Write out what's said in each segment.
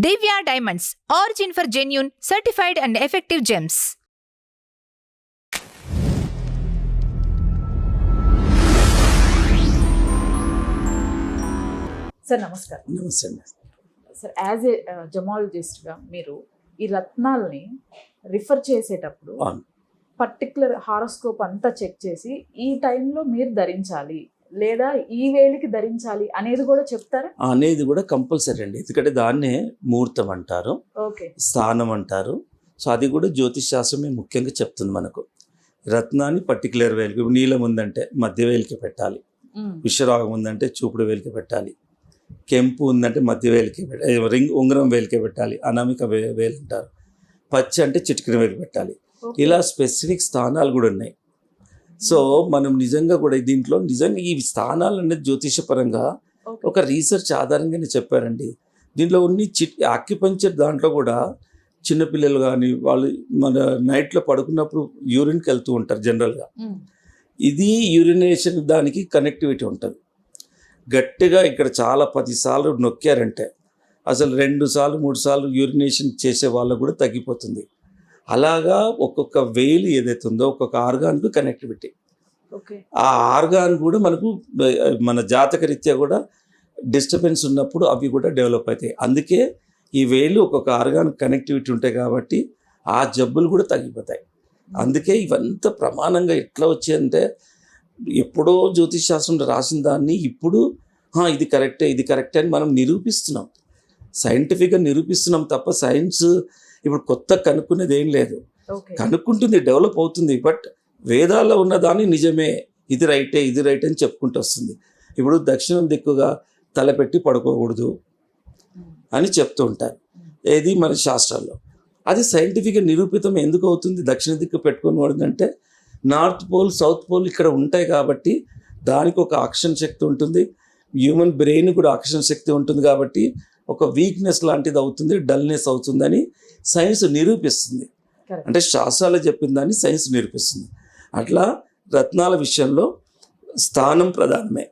Divya Diamonds, origin for genuine, certified and effective gems. Sir నమస్కారం. నమస్తే అండి. Sir as a జమాలజిస్ట్గా మీరు ఈ రత్నాల్ని రిఫర్ చేసేటప్పుడు పర్టికులర్ హారోస్కోప్ అంతా చెక్ చేసి ఈ టైంలో మీరు ధరించాలి లేదా ఈ వేలికి ధరించాలి అనేది కూడా చెప్తారా? అనేది కూడా కంపల్సరీ అండి, ఎందుకంటే దాన్నే ముహూర్తం అంటారు, ఓకే, స్థానం అంటారు. సో అది కూడా జ్యోతిష్ శాస్త్రమే ముఖ్యంగా చెప్తుంది మనకు. రత్నాన్ని పర్టికులర్ వేలికి, నీలం ఉందంటే మధ్య వేలికి పెట్టాలి, విశ్వరాగం ఉందంటే చూపుడు వేలికి పెట్టాలి, కెంపు ఉందంటే మధ్య వేలికి రింగ్ ఉంగరం వేలికే పెట్టాలి, అనామిక వేలు అంటారు, పచ్చ అంటే చిటికిన వేలికి పెట్టాలి. ఇలా స్పెసిఫిక్ స్థానాలు కూడా ఉన్నాయి. సో మనం నిజంగా కూడా దీంట్లో నిజంగా ఈ స్థానాలు అనేది జ్యోతిషపరంగా ఒక రీసెర్చ్ ఆధారంగానే చెప్పారండి. దీంట్లో ఉన్ని ఆక్యుపంచర్ దాంట్లో కూడా చిన్నపిల్లలు కానీ వాళ్ళు మన నైట్లో పడుకున్నప్పుడు యూరిన్కి వెళ్తూ ఉంటారు జనరల్గా. ఇది యూరినేషన్ దానికి కనెక్టివిటీ ఉంటుంది. గట్టిగా ఇక్కడ చాలా 10 సార్లు నొక్కారంటే అసలు 2 సార్లు 3 సార్లు యూరినేషన్ చేసే వాళ్ళకు కూడా తగ్గిపోతుంది. అలాగా ఒక్కొక్క వేలు ఏదైతే ఉందో ఒక్కొక్క ఆర్గాన్కు కనెక్టివిటీ. ఆ ఆర్గాన్ కూడా మనకు మన జాతక రీత్యా కూడా డిస్టర్బెన్స్ ఉన్నప్పుడు అవి కూడా డెవలప్ అవుతాయి. అందుకే ఈ వేలు ఒక్కొక్క ఆర్గాన్ కనెక్టివిటీ ఉంటాయి కాబట్టి ఆ జబ్బులు కూడా తగ్గిపోతాయి. అందుకే ఇవంతా ప్రమాణంగా ఎట్లా వచ్చాయంటే ఎప్పుడో జ్యోతిష్ శాస్త్రంలో రాసిన దాన్ని ఇప్పుడు ఇది కరెక్టే ఇది కరెక్టే అని మనం నిరూపిస్తున్నాం, సైంటిఫిక్గా నిరూపిస్తున్నాం తప్ప సైన్స్ ఇప్పుడు కొత్త కనుక్కునేది ఏం లేదు. కనుక్కుంటుంది, డెవలప్ అవుతుంది. బట్ వేదాల్లో ఉన్న దాన్ని నిజమే, ఇది రైటే ఇది రైట్ అని చెప్పుకుంటూ వస్తుంది. ఇప్పుడు దక్షిణం దిక్కుగా తలపెట్టి పడుకోకూడదు అని చెప్తూ ఉంటారు ఏది మన శాస్త్రాల్లో. అది సైంటిఫిక్గా నిరూపితం ఎందుకు అవుతుంది? దక్షిణ దిక్కు పెట్టుకొని పడుతుందంటే నార్త్ పోల్ సౌత్ పోల్ ఇక్కడ ఉంటాయి కాబట్టి దానికి ఒక ఆక్షన్ శక్తి ఉంటుంది, హ్యూమన్ బ్రెయిన్ కూడా ఆక్షన్ శక్తి ఉంటుంది కాబట్టి ఒక వీక్నెస్ లాంటిది అవుతుంది, డల్నెస్ అవుతుందని సైన్స్ నిరూపిస్తుంది. అంటే శాస్త్రాలు చెప్పిన దాన్ని సైన్స్ నిరూపిస్తుంది. అట్లా రత్నాల విషయంలో స్థానం ప్రధానమే,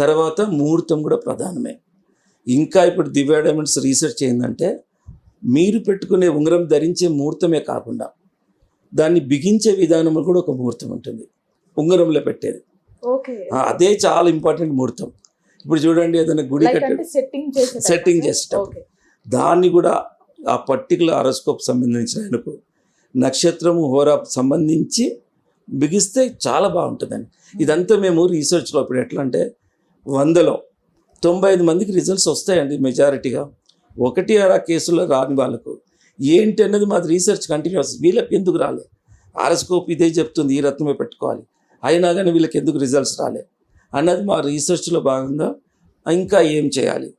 తర్వాత ముహూర్తం కూడా ప్రధానమే. ఇంకా ఇప్పుడు దివ్య డైమండ్స్ రీసెర్చ్ ఏంటంటే మీరు పెట్టుకునే ఉంగరం ధరించే ముహూర్తమే కాకుండా దాన్ని బిగించే విధానంలో కూడా ఒక ముహూర్తం ఉంటుంది, ఉంగరంలో పెట్టేది. అదే చాలా ఇంపార్టెంట్ ముహూర్తం. ఇప్పుడు చూడండి ఏదైనా గుడి కట్టి సెట్టింగ్ చేసేటప్పుడు దాన్ని కూడా ఆ పర్టికులర్ హారోస్కోప్ సంబంధించిన నక్షత్రము హోరా సంబంధించి బిగిస్తే చాలా బాగుంటుందండి. ఇదంతా మేము రీసెర్చ్లో ఇప్పుడు ఎట్లా అంటే 100లో 95 మందికి రిజల్ట్స్ వస్తాయండి మెజారిటీగా. 1-6 కేసుల్లో రాని వాళ్ళకు ఏంటి అన్నది మాది రీసెర్చ్ కంటిన్యూస్. వీళ్ళకి ఎందుకు రాలే? హారోస్కోప్ ఇదే చెప్తుంది ఈ రత్నమే పెట్టుకోవాలి, అయినా కానీ వీళ్ళకి ఎందుకు రిజల్ట్స్ రాలే అన్నది మా రీసెర్చ్లో భాగంగా ఇంకా ఏం చేయాలి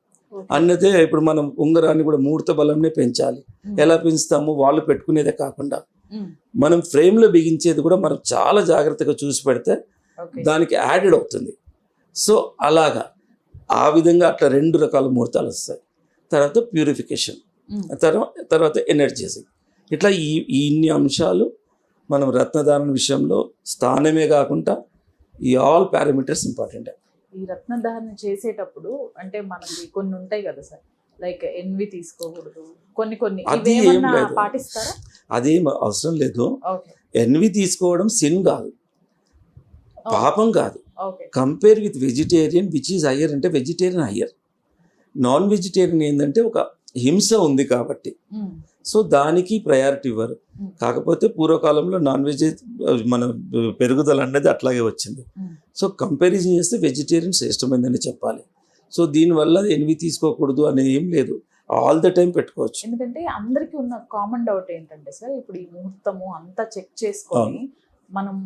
అన్నదే. ఇప్పుడు మనం ఉంగరాన్ని కూడా ముహూర్త బలంనే పెంచాలి. ఎలా పెంచుతాము? వాళ్ళు పెట్టుకునేదే కాకుండా మనం ఫ్రేమ్లో బిగించేది కూడా మనం చాలా జాగ్రత్తగా చూసి పెడితే దానికి యాడెడ్ అవుతుంది. సో అలాగా ఆ విధంగా అట్లా 2 రకాల ముహూర్తాలు వస్తాయి. తర్వాత ప్యూరిఫికేషన్, తర్వాత ఎనర్జైజింగ్. ఇట్లా ఇన్ని అంశాలు మనం రత్నధారణ విషయంలో స్థానమే కాకుండా ఈ ఆల్ పారామీటర్స్ ఇంపార్టెంట్. ఈ రత్నధారణ చేసేటప్పుడు అంటే మనకి కొన్ని ఉంటాయి కదా సార్, లైక్ ఎన్వి తీసుకోకూడదు, కొన్ని పాటిస్తారా? అదేం అవసరం లేదు. ఎన్వి తీసుకోవడం సిన్ కాదు, పాపం కాదు. Compare with vegetarian which is higher అంటే వెజిటేరియన్ హయ్యర్, నాన్ వెజిటేరియన్ ఏంటంటే ఒక హింస ఉంది కాబట్టి సో దానికి ప్రయారిటీ ఇవ్వరు. కాకపోతే పూర్వకాలంలో నాన్ వెజ్ మన పెరుగుదల అనేది అట్లాగే వచ్చింది. సో కంపారిజన్ చేస్తే వెజిటేరియన్ శ్రేష్టమైందని చెప్పాలి. సో దీనివల్ల ఎన్వి తీసుకోకూడదు అనేది ఏం లేదు, ఆల్ ద టైం పెట్టుకోవచ్చు. ఎందుకంటే అందరికీ ఉన్న కామన్ డౌట్ ఏంటంటే సార్, ఇప్పుడు ఈ ముహూర్తము అంతా చెక్ చేసుకొని మనం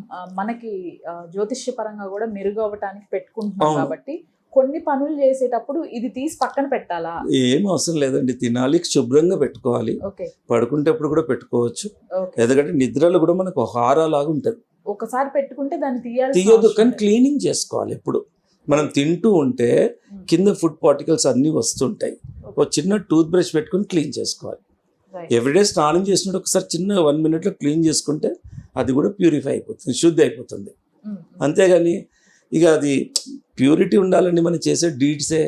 మనకి జ్యోతిష్య పరంగా కూడా మెరుగు అవ్వటానికి పెట్టుకుంటున్నాం కాబట్టి కొన్ని పనులు చేసేటప్పుడు ఇది తీసి పక్కన పెట్టాలా? ఏం అవసరం లేదండి, తినాలి, శుభ్రంగా పెట్టుకోవాలి, పడుకుంటేప్పుడు కూడా పెట్టుకోవచ్చు. ఎందుకంటే నిద్రలో కూడా మనకు హారా లాగా ఉంటుంది. ఒకసారి పెట్టుకుంటే దాన్ని తీయొద్దు, కానీ క్లీనింగ్ చేసుకోవాలి. ఎప్పుడు మనం తింటూ ఉంటే కింద ఫుడ్ పార్టికల్స్ అన్నీ వస్తుంటాయి. ఒక చిన్న టూత్ బ్రష్ పెట్టుకుని క్లీన్ చేసుకోవాలి. ఎవ్రీడే స్నానం చేసినట్టు ఒకసారి చిన్న 1 minute క్లీన్ చేసుకుంటే అది కూడా ప్యూరిఫై అయిపోతుంది, శుద్ధి అయిపోతుంది. అంతేగాని ఇక అది ప్యూరిటీ ఉండాలని మనం చేసే డీడ్సే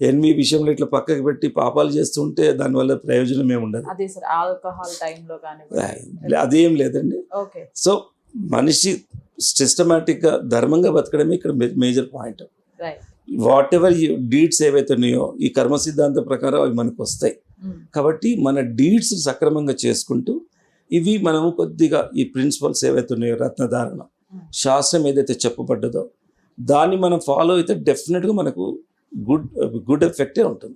ఎన్వి విషయంలో ఇట్లా పక్కకి పెట్టి పాపాలు చేస్తుంటే దానివల్ల ప్రయోజనం ఏమి ఉండదు. అదే సార్ ఆల్కహాల్ టైంలో కానీ అదేం లేదండి. ఓకే సో మనిషి సిస్టమేటిక్గా ధర్మంగా బతకడమే ఇక్కడ major point. Right what ever deeds ఏవైతే ఉన్నాయో ఈ కర్మ సిద్ధాంతం ప్రకారం అవి మనకు వస్తాయి. కాబట్టి మన డీడ్స్ సక్రమంగా చేసుకుంటూ ఇవి మనము కొద్దిగా ఈ ప్రిన్సిపల్స్ ఏవైతే ఉన్నాయో రత్నధారణ శాస్త్రం ఏదైతే చెప్పబడ్డదో దాన్ని మనం ఫాలో అయితే డెఫినెట్గా మనకు గుడ్ ఎఫెక్టే ఉంటుంది.